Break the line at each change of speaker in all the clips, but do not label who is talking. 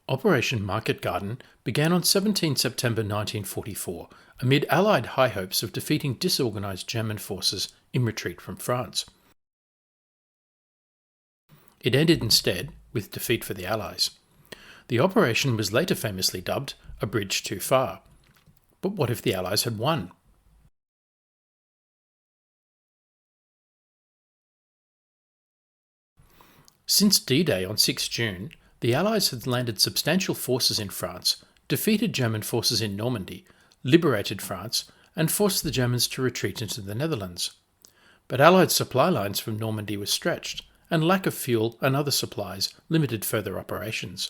Operation Marketgarden began on 17 September 1944 amid Allied high hopes of defeating disorganised German forces in retreat from France. It ended instead with defeat for the Allies. The operation was later famously dubbed "A Bridge Too Far." But what if the Allies had won? Since D-Day on 6 June, the Allies had landed substantial forces in France, defeated German forces in Normandy, liberated France, and forced the Germans to retreat into the Netherlands. But Allied supply lines from Normandy were stretched, and lack of fuel and other supplies limited further operations.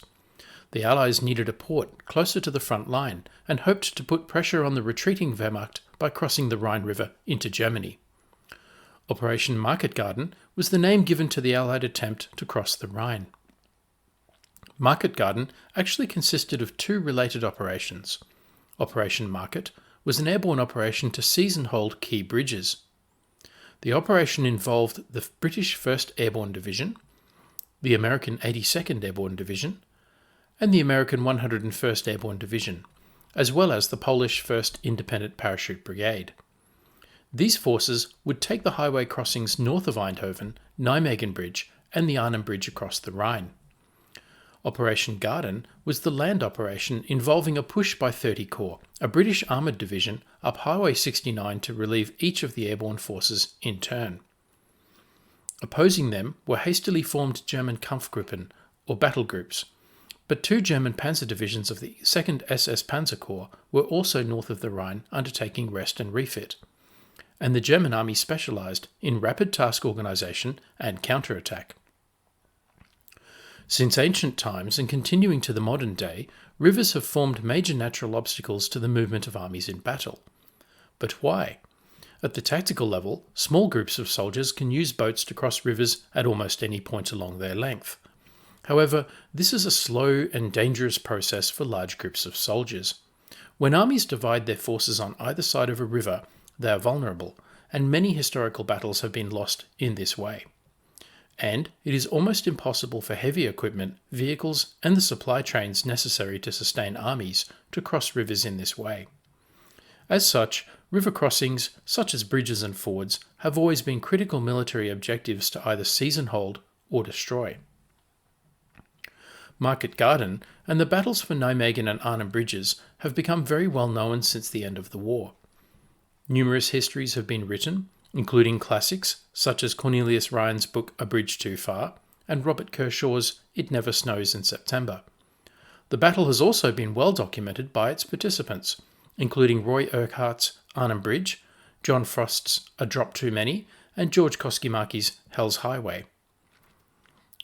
The Allies needed a port closer to the front line and hoped to put pressure on the retreating Wehrmacht by crossing the Rhine River into Germany. Operation Marketgarden was the name given to the Allied attempt to cross the Rhine. Marketgarden actually consisted of two related operations. Operation Market was an airborne operation to seize and hold key bridges. The operation involved the British 1st Airborne Division, the American 82nd Airborne Division, and the American 101st Airborne Division, as well as the Polish 1st Independent Parachute Brigade. These forces would take the highway crossings north of Eindhoven, Nijmegen Bridge, and the Arnhem Bridge across the Rhine. Operation Garden was the land operation involving a push by 30 Corps, a British armoured division, up Highway 69 to relieve each of the airborne forces in turn. Opposing them were hastily formed German Kampfgruppen, or battle groups, but two German panzer divisions of the 2nd SS Panzer Corps were also north of the Rhine undertaking rest and refit, and the German army specialised in rapid task organisation and counterattack. Since ancient times and continuing to the modern day, rivers have formed major natural obstacles to the movement of armies in battle. But why? At the tactical level, small groups of soldiers can use boats to cross rivers at almost any point along their length. However, this is a slow and dangerous process for large groups of soldiers. When armies divide their forces on either side of a river, they are vulnerable, and many historical battles have been lost in this way. And it is almost impossible for heavy equipment, vehicles, and the supply trains necessary to sustain armies to cross rivers in this way. As such, river crossings, such as bridges and fords, have always been critical military objectives to either seize and hold or destroy. Marketgarden and the battles for Nijmegen and Arnhem bridges have become very well known since the end of the war. Numerous histories have been written, including classics such as Cornelius Ryan's book A Bridge Too Far and Robert Kershaw's It Never Snows in September. The battle has also been well documented by its participants, including Roy Urquhart's Arnhem Bridge, John Frost's A Drop Too Many, and George Koskimaki's Hell's Highway.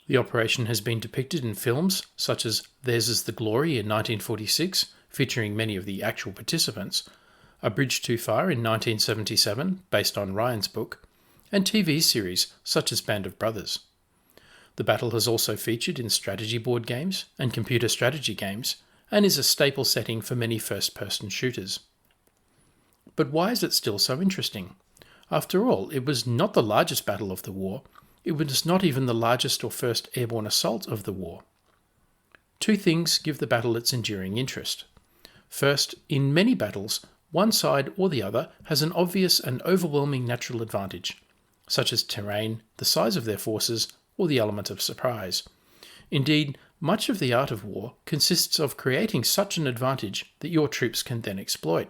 The operation has been depicted in films such as Theirs Is the Glory in 1946, featuring many of the actual participants, A Bridge Too Far in 1977, based on Ryan's book, and TV series such as Band of Brothers. The battle has also featured in strategy board games and computer strategy games, and is a staple setting for many first-person shooters. But why is it still so interesting? After all, it was not the largest battle of the war. It was not even the largest or first airborne assault of the war. Two things give the battle its enduring interest. First, in many battles, one side or the other has an obvious and overwhelming natural advantage, such as terrain, the size of their forces, or the element of surprise. Indeed, much of the art of war consists of creating such an advantage that your troops can then exploit.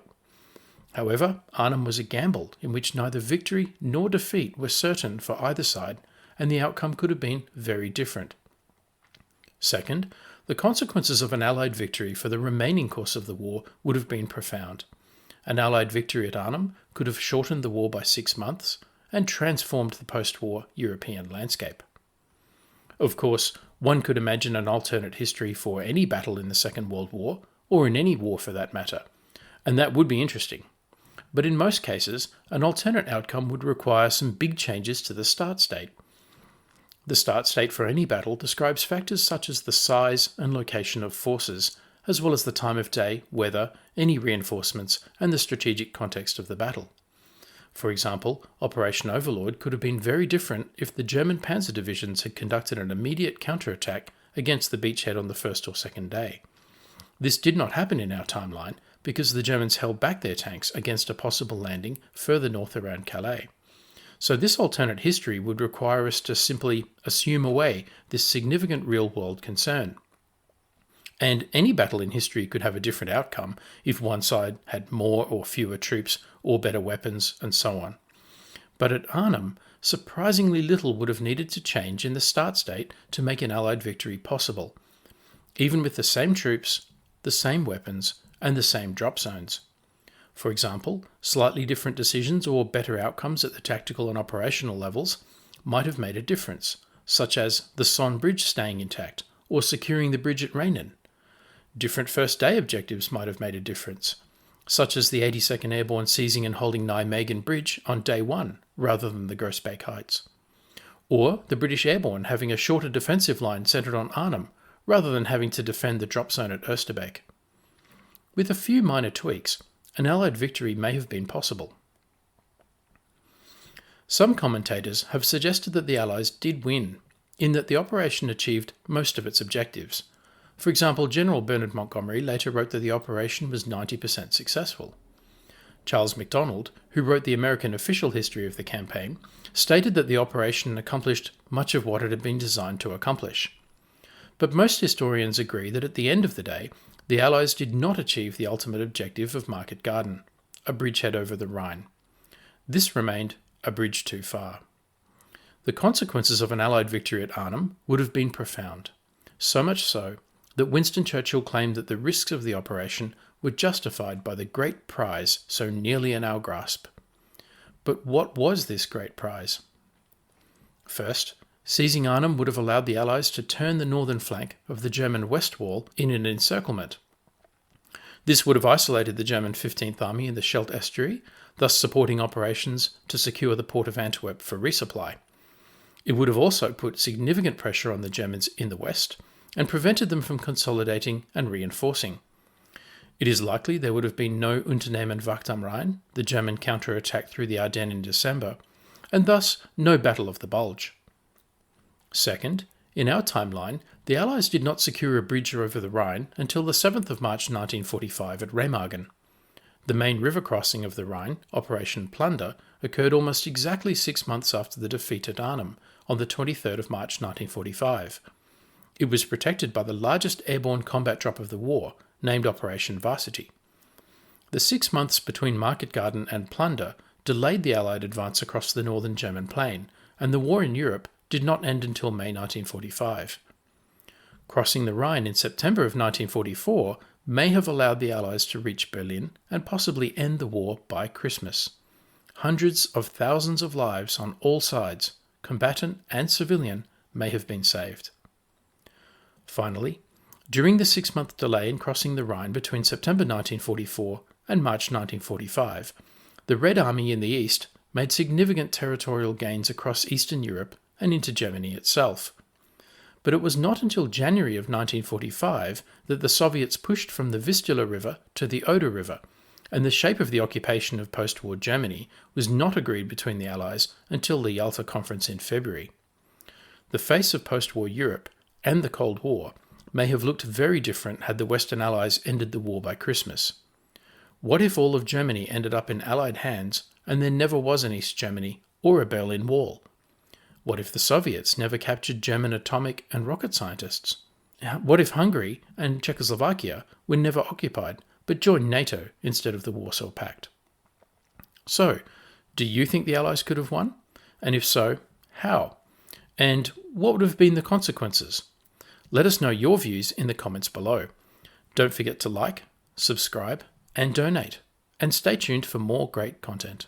However, Arnhem was a gamble in which neither victory nor defeat were certain for either side, and the outcome could have been very different. Second, the consequences of an Allied victory for the remaining course of the war would have been profound. An Allied victory at Arnhem could have shortened the war by 6 months and transformed the post-war European landscape. Of course, one could imagine an alternate history for any battle in the Second World War, or in any war for that matter, and that would be interesting. But in most cases, an alternate outcome would require some big changes to the start state. The start state for any battle describes factors such as the size and location of forces, as well as the time of day, weather, any reinforcements, and the strategic context of the battle. For example, Operation Overlord could have been very different if the German panzer divisions had conducted an immediate counterattack against the beachhead on the first or second day. This did not happen in our timeline because the Germans held back their tanks against a possible landing further north around Calais. So this alternate history would require us to simply assume away this significant real-world concern. And any battle in history could have a different outcome if one side had more or fewer troops or better weapons and so on. But at Arnhem, surprisingly little would have needed to change in the start state to make an Allied victory possible, even with the same troops, the same weapons, and the same drop zones. For example, slightly different decisions or better outcomes at the tactical and operational levels might have made a difference, such as the Somme bridge staying intact or securing the bridge at Rheinen. Different first day objectives might have made a difference, such as the 82nd Airborne seizing and holding Nijmegen Bridge on day 1 rather than the Groesbeek Heights. Or the British Airborne having a shorter defensive line centred on Arnhem rather than having to defend the drop zone at Oosterbeek. With a few minor tweaks, an Allied victory may have been possible. Some commentators have suggested that the Allies did win, in that the operation achieved most of its objectives. For example, General Bernard Montgomery later wrote that the operation was 90% successful. Charles MacDonald, who wrote the American official history of the campaign, stated that the operation accomplished much of what it had been designed to accomplish. But most historians agree that at the end of the day, the Allies did not achieve the ultimate objective of Marketgarden, a bridgehead over the Rhine. This remained a bridge too far. The consequences of an Allied victory at Arnhem would have been profound, so much so that Winston Churchill claimed that the risks of the operation were justified by the great prize so nearly in our grasp. But what was this great prize? First, seizing Arnhem would have allowed the Allies to turn the northern flank of the German west wall in an encirclement. This would have isolated the German 15th Army in the Scheldt estuary, thus supporting operations to secure the port of Antwerp for resupply. It would have also put significant pressure on the Germans in the west and prevented them from consolidating and reinforcing. It is likely there would have been no Unternehmen Wacht am Rhein, the German counterattack through the Ardennes in December, and thus no Battle of the Bulge. Second, in our timeline, the Allies did not secure a bridge over the Rhine until the 7th of March 1945 at Remagen. The main river crossing of the Rhine, Operation Plunder, occurred almost exactly 6 months after the defeat at Arnhem, on the 23rd of March 1945. It was protected by the largest airborne combat drop of the war, named Operation Varsity. The 6 months between Marketgarden and Plunder delayed the Allied advance across the northern German plain, and the war in Europe did not end until May 1945. Crossing the Rhine in September of 1944 may have allowed the Allies to reach Berlin and possibly end the war by Christmas. Hundreds of thousands of lives on all sides, combatant and civilian, may have been saved. Finally, during the 6-month delay in crossing the Rhine between September 1944 and March 1945, the Red Army in the east made significant territorial gains across Eastern Europe and into Germany itself. But it was not until January of 1945 that the Soviets pushed from the Vistula River to the Oder River, and the shape of the occupation of post-war Germany was not agreed between the Allies until the Yalta Conference in February. The face of post-war Europe and the Cold War may have looked very different had the Western Allies ended the war by Christmas. What if all of Germany ended up in Allied hands and there never was an East Germany or a Berlin Wall? What if the Soviets never captured German atomic and rocket scientists? What if Hungary and Czechoslovakia were never occupied but joined NATO instead of the Warsaw Pact? So, do you think the Allies could have won? And if so, how? And what would have been the consequences? Let us know your views in the comments below. Don't forget to like, subscribe, and donate. And stay tuned for more great content.